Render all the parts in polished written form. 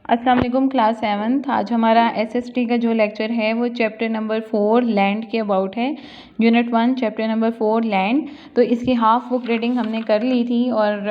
अस्सलाम वालेकुम क्लास 7। आज हमारा एसएसटी का जो लेक्चर है वो चैप्टर नंबर 4 लैंड के अबाउट है। Unit 1 chapter number 4 land. तो इसकी हाफ बुक रीडिंग हमने कर ली थी और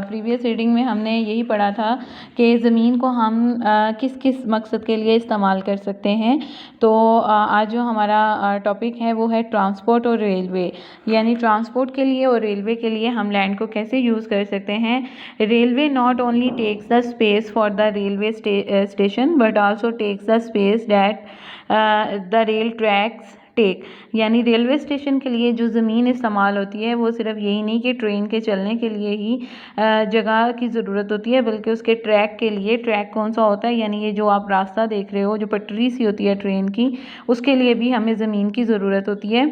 प्रीवियस रीडिंग में हमने यही पढ़ा था कि ज़मीन को हम किस किस मकसद के लिए इस्तेमाल कर सकते हैं। तो आज जो हमारा टॉपिक है वो है ट्रांसपोर्ट और रेलवे, यानी ट्रांसपोर्ट के लिए और रेलवे के लिए हम लैंड को कैसे यूज़ कर सकते हैं। Railway not only takes the space for the railway station but also takes the space that the rail tracks take, यानी रेलवे स्टेशन के लिए जो ज़मीन इस्तेमाल होती है वो सिर्फ यही नहीं कि ट्रेन के चलने के लिए ही जगह की ज़रूरत होती है, बल्कि उसके ट्रैक के लिए। ट्रैक कौन सा होता है, यानी ये जो आप रास्ता देख रहे हो, जो पटरी सी होती है ट्रेन की, उसके लिए भी हमें ज़मीन की ज़रूरत होती है।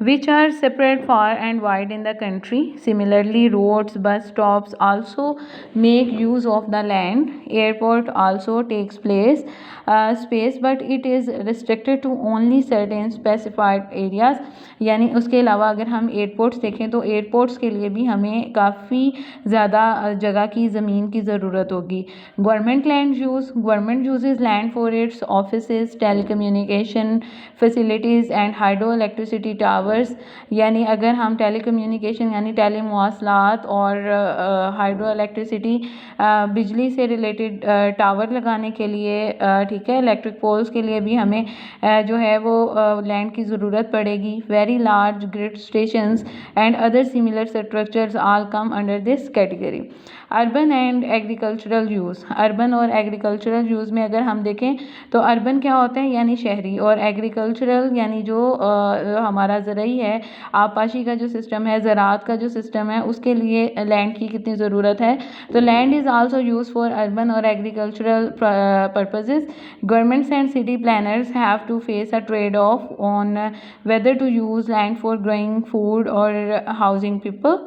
Which are separate far and wide in the country. Similarly roads, bus stops also make use of the land. Airport also takes place space but it is restricted to only certain specified areas. यानी उसके अलावा अगर हम airports देखें तो airports के लिए भी हमें काफ़ी ज़्यादा जगह की ज़मीन की ज़रूरत होगी। Government land use, government uses land for its offices, telecommunication facilities and hydro electricity towers. यानी अगर हम टेलीकम्युनिकेशन यानी टेलीमवासलात और हाइड्रो इलेक्ट्रिसिटी बिजली से रिलेटेड टावर लगाने के लिए, ठीक है, इलेक्ट्रिक पोल्स के लिए भी हमें जो है वो लैंड की ज़रूरत पड़ेगी। Very large grid stations and other similar structures all come under this category. Urban and agricultural use. Urban और एग्रीकल्चरल यूज़ में अगर हम देखें तो अर्बन क्या होता है, यानी शहरी, और एग्रीकल्चरल यानी जो हमारा ज़रई है, आबपाशी का जो सिस्टम है, ज़राअत का जो सिस्टम है, उसके लिए लैंड की कितनी ज़रूरत है। तो land is also use for urban और agricultural purposes. Governments and city planners have to face a trade-off on whether to use land for growing food or housing people.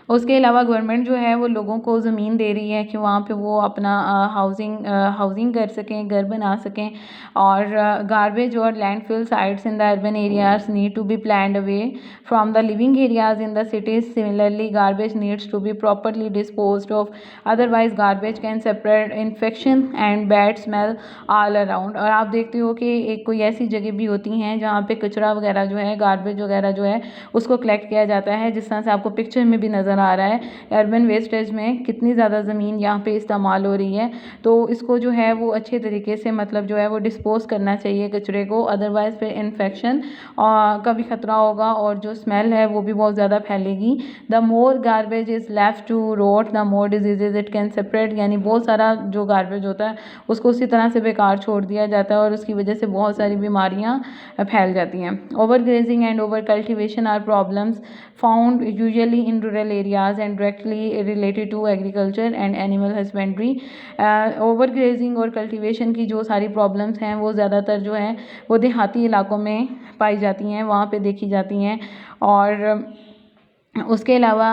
उसके अलावा गवर्नमेंट जो है वो लोगों को ज़मीन दे रही है कि वहाँ पे वो अपना हाउसिंग कर सकें, घर बना सकें। और गार्बेज और landfill sites in the urban areas need to be planned away from the living areas in the cities. Similarly garbage needs to be properly disposed of, otherwise garbage can separate infection and bad smell all around. और आप देखते हो कि एक कोई ऐसी जगह भी होती हैं जहाँ पे कचरा वगैरह जो है, गार्बेज वगैरह जो है, उसको कलेक्ट किया जाता है, जिस तरह से आपको पिक्चर में भी नज़र आ रहा है। अर्बन वेस्टेज में कितनी ज़्यादा ज़मीन यहाँ पे इस्तेमाल हो रही है। तो इसको जो है वो अच्छे तरीके से मतलब जो है वो डिस्पोज करना चाहिए कचरे को, अदरवाइज फिर इन्फेक्शन का भी ख़तरा होगा और जो स्मेल है वो भी बहुत ज़्यादा फैलेगी। The more garbage is left to rot the more diseases it can separate. यानी बहुत सारा जो गार्बेज होता है उसको उसी तरह से बेकार छोड़ दिया जाता है और उसकी वजह से बहुत सारी बीमारियाँ फैल जाती हैं। Over grazing and over cultivation are problems found usually in rural areas and directly related to agriculture and animal husbandry. Overgrazing और cultivation की जो सारी प्रॉब्लम्स हैं वो ज़्यादातर जो हैं वो देहाती इलाकों में पाई जाती हैं, वहाँ पे देखी जाती हैं। और उसके अलावा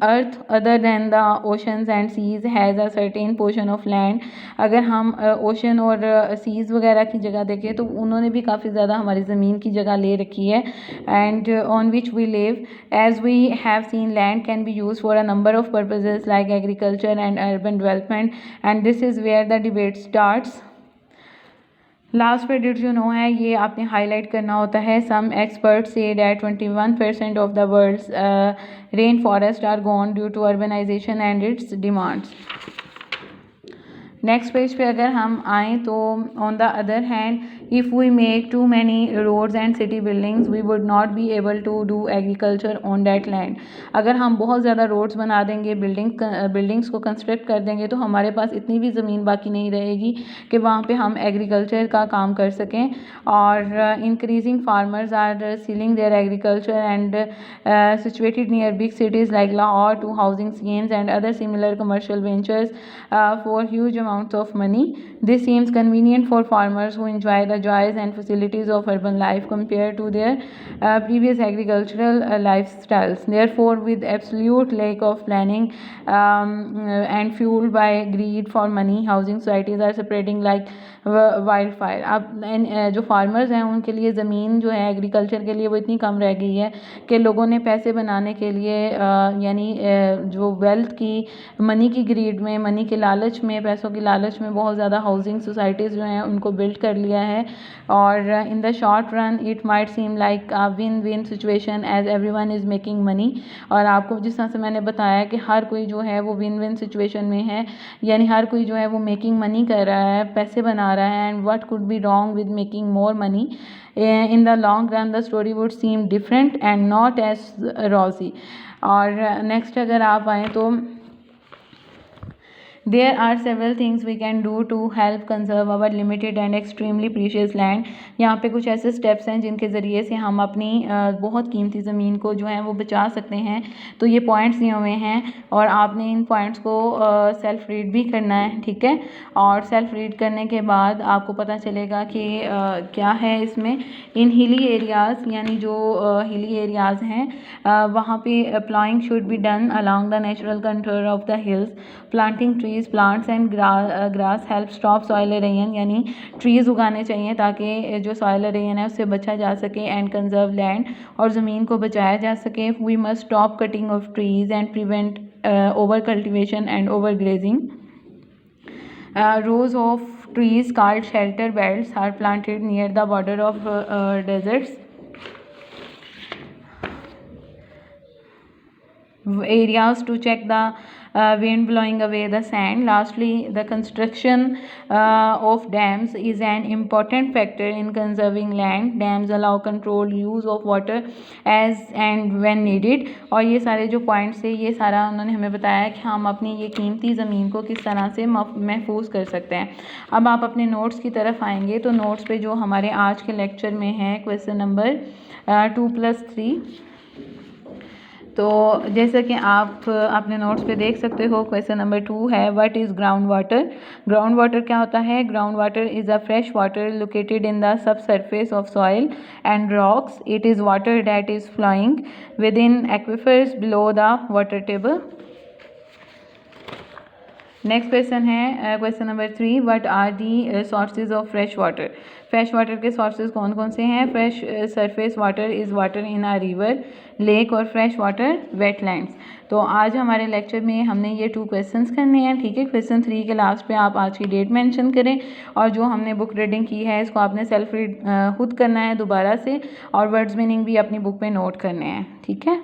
earth other than the oceans and seas has a certain portion of land. अगर हम ओशन और सीज़ वगैरह की जगह देखें तो उन्होंने भी काफ़ी ज़्यादा हमारी ज़मीन की जगह ले रखी है। And on which we live, as we have seen, land can be use for a number of purposes like agriculture and urban development and this is where the debate starts. Last पे did you know है, ये आपने highlight करना होता है। Some expert say that 21% of the world's rain forest are gone due to urbanisation and its demands. Next page पे अगर हम आएँ तो on the other hand, if we make too many roads and city buildings we would not be able to do agriculture on that land. अगर हम बहुत ज़्यादा roads बना देंगे, बिल्डिंग्स को कंस्ट्रक्ट कर देंगे तो हमारे पास इतनी भी ज़मीन बाकी नहीं रहेगी कि वहाँ पे हम एग्रीकल्चर का काम कर सकें। और increasing farmers are selling their agriculture and situated near big cities like Lahore to housing schemes and other similar commercial ventures for huge amounts of money. This seems convenient for farmers who enjoy the joys and facilities of urban life compared to their previous agricultural lifestyles. Therefore, with absolute lack of planning and fueled by greed for money, housing societies are spreading like wildfire. अब जो farmers हैं उनके लिए ज़मीन जो है agriculture के लिए वो इतनी कम रह गई है कि लोगों ने पैसे बनाने के लिए यानी जो वेल्थ की मनी की ग्रीड में, मनी के लालच में, पैसों की लालच में बहुत ज़्यादा हाउसिंग सोसाइटीज़ जो हैं उनको बिल्ड कर लिया है। और in the short run it might seem like a win win situation as everyone is making money. और आपको जिस तरह से मैंने बताया कि हर कोई जो है वो विन विन सिचुएशन में है, यानी हर कोई जो है वो मेकिंग मनी कर रहा है, पैसे बना रहा है। And what could be wrong with making more money? In the long run the story would seem different and not as rosy। और नेक्स्ट अगर आप आएँ तो there are several things we can do to help conserve our limited and extremely precious land। यहाँ पे कुछ ऐसे steps हैं जिनके ज़रिए से हम अपनी बहुत कीमती ज़मीन को जो है वो बचा सकते हैं। तो ये पॉइंट्स दिए हुए हैं और आपने इन पॉइंट्स को सेल्फ रीड भी करना है, ठीक है। और सेल्फ रीड करने के बाद आपको पता चलेगा कि क्या है इसमें। इन हिली एरियाज़, यानी जो हिली एरियाज़ हैं वहाँ पे प्लाइंग should be done along the natural contour of the hills. Planting trees, plants and grass help stop soil halogen, यानी ट्रीज़ उगाने चाहिए ताकि जो सॉइल एरोजन है उससे बचा जा सके। एंड कंजर्व लैंड, और ज़मीन को बचाया जा सके। We must stop cutting of trees and prevent over cultivation and over grazing. rows of trees called shelter belts are planted near the border of deserts areas to check the wind blowing away the sand. Lastly, the construction of dams is an important factor in conserving land. Dams allow controlled use of water as and when needed। और ये सारे जो points है ये सारा उन्होंने हमें बताया कि हम अपनी ये कीमती ज़मीन को किस तरह से महफूज कर सकते हैं। अब आप अपने नोट्स की तरफ आएंगे तो नोट्स पे जो हमारे आज के लेक्चर में है क्वेश्चन नंबर 2+3। तो जैसा कि आप अपने नोट्स पे देख सकते हो, क्वेश्चन नंबर 2 है what is ground water. Ground water क्या होता है? Ground water is a fresh water located in the subsurface of soil and rocks. It is water that is flowing within aquifers below the water table. Next question है question number 3, what are the sources of fresh water. Fresh water के sources कौन कौन से हैं? Fresh surface water is water in a river, lake और fresh water wetlands. तो आज हमारे लेक्चर में हमने ये 2 क्वेश्चंस करने हैं, ठीक है। क्वेश्चन 3 के लास्ट पे आप आज की डेट मेंशन करें और जो हमने बुक रीडिंग की है इसको आपने सेल्फ रीड खुद करना है दोबारा से, और वर्ड्स मीनिंग भी अपनी बुक में नोट करने हैं, ठीक है।